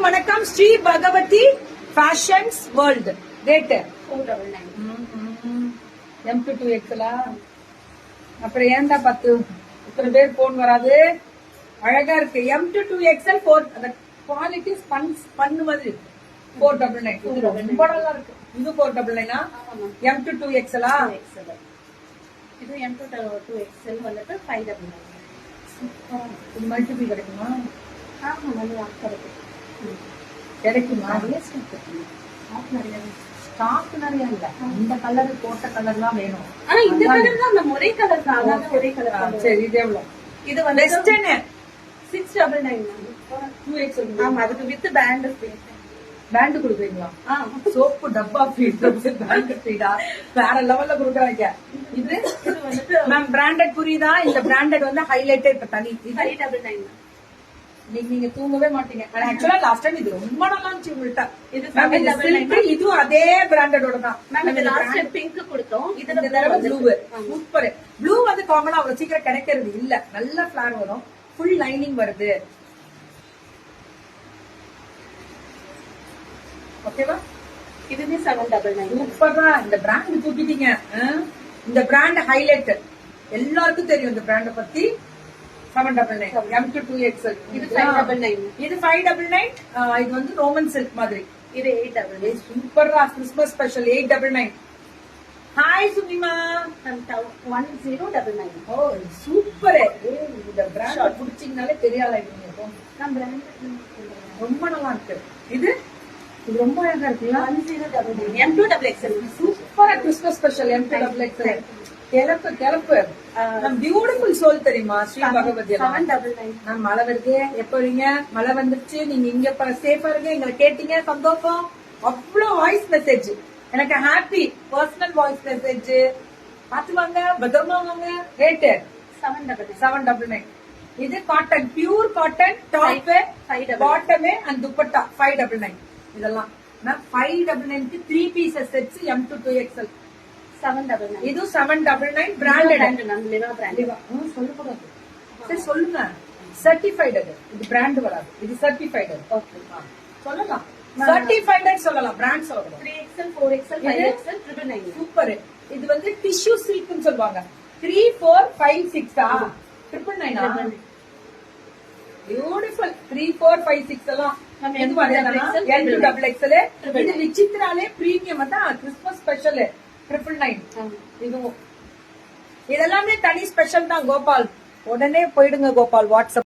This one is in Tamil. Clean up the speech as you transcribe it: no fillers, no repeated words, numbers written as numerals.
வணக்கம். Shri Bhagavathi fashions world. Rate 499. M2XL. அப்புறம் ஏன்டா 10 இத்தனை பேர் போன் வராது? அழகா இருக்கு. M2XL 4. அந்த குவாலிட்டி பண்ணு மாதிரி 499. இது ரொம்ப நல்லா இருக்கு. இது 499. M2XL. இது M2XL வந்துட்டு 599. இது மல்டிபிள் கிடைக்குமா? கிடைக்குமா? ஸ்டாக் நிறைய இல்ல. இந்த கலர் போட்ட கலர்லாம் வேணும். ஆனா இந்த கலர் தான் நம்ம ஒரே கலர் தான். ஒரே கலர். சரி, இது எவ்வளவு? இது வந்து வெஸ்டர்ன் 699. 2XL. ஆமா, அதுக்கு வித் பேண்ட் பேண்ட் கொடுக்குறீங்களா? சோப்பு டப்பா ஃபீட் பேண்ட் ஃபீடா வேற லெவல்ல கொடுக்குறாங்க. இது வந்துட்டு மேம் பிராண்டட் புரியுதா? இந்த பிராண்டட் வந்து ஹைலைட்டே இப்ப தனி. 599. நீங்க தூங்கவே மாட்டீங்க. ஆக்சுவலா லாஸ்ட் டைம் இது ரொம்ப நல்லா இருந்துச்சு உங்கள்ட்ட. இது இதுவும் அதே பிராண்டடோட தான். லாஸ்ட் பிங்க் கொடுத்தோம். இந்த தடவை ப்ளூ. சூப்பர். ப்ளூ வந்து காமனா அவ்வளவு சீக்கிரம் கிடைக்கிறது இல்ல. நல்ல ஃபிளார் வரும். ஃபுல் லைனிங் வருது. ஓகேவா? இதுவே 799. சூப்பரா. இந்த பிராண்ட் தூக்கிட்டீங்க. இந்த பிராண்ட் ஹைலைட். எல்லாருக்கும் தெரியும் இந்த பிராண்ட பத்தி. 799. M2XL. இது 599. இது 599. இது வந்து ரோமன் சில்க் மாதிரி. இது 899. சூப்பரா. Christmas special 899. ஹாய் சுமிமா. 1099. ஓ சூப்பர். இந்த பிராண்ட் புடிச்சீங்கனாலே பெரிய ஆளாயிடுவீங்க. ரொம்ப நல்லா இருக்கு. இது ரொம்ப அழகா இருக்குல்ல? 1099. M2XL. சூப்பரா. Christmas special M2XL. கிளப்பு பியூட்டிஃபுல் சோல் தெரியுமா? ஸ்ரீ பகவதி. 799. மழை வருது. எப்ப வரீங்க? மழை வந்துருச்சு. நீங்க இங்க சேஃபா இருங்க. எங்களை கேட்டீங்க, சந்தோஷம். அவ்வளவு வாய்ஸ் மெசேஜ் எனக்கு ஹாப்பி. பர்சனல் வாய்ஸ் மெசேஜ் பாத்து வாங்க, பத்திரமா வாங்க. ரேட்டு 799. இது cotton, pure cotton. Top, bottom and dupatta 599. இதெல்லாம் 599 3 பீசஸ் செட்ஸ். M2XL 799. இது 799. பிராண்டட். சொல்லக்கூடாது. சரி சொல்லுங்க. சர்டிஃபைடு. இது பிராண்ட் வராது. இது சர்டிஃபைடு. சொல்லலாம். சர்டிஃபைடு சொல்லலாம். பிராண்ட் சொல்லலாம். 3XL 4XL 5XL 999. சூப்பர். இது வந்து டிஷ்யூ சில்க்னு சொல்லுவாங்க. 3 4 5 6 999. பியூட்டிஃபுல். 3 4 5 6 எல்லாம் M2XL. இது விசித்ராலே பிரீமியம் தான். Christmas special 999. இதுவும் இதெல்லாமே தனி ஸ்பெஷல் தான். கோபால் உடனே போயிடுங்க கோபால் வாட்ஸ்அப்.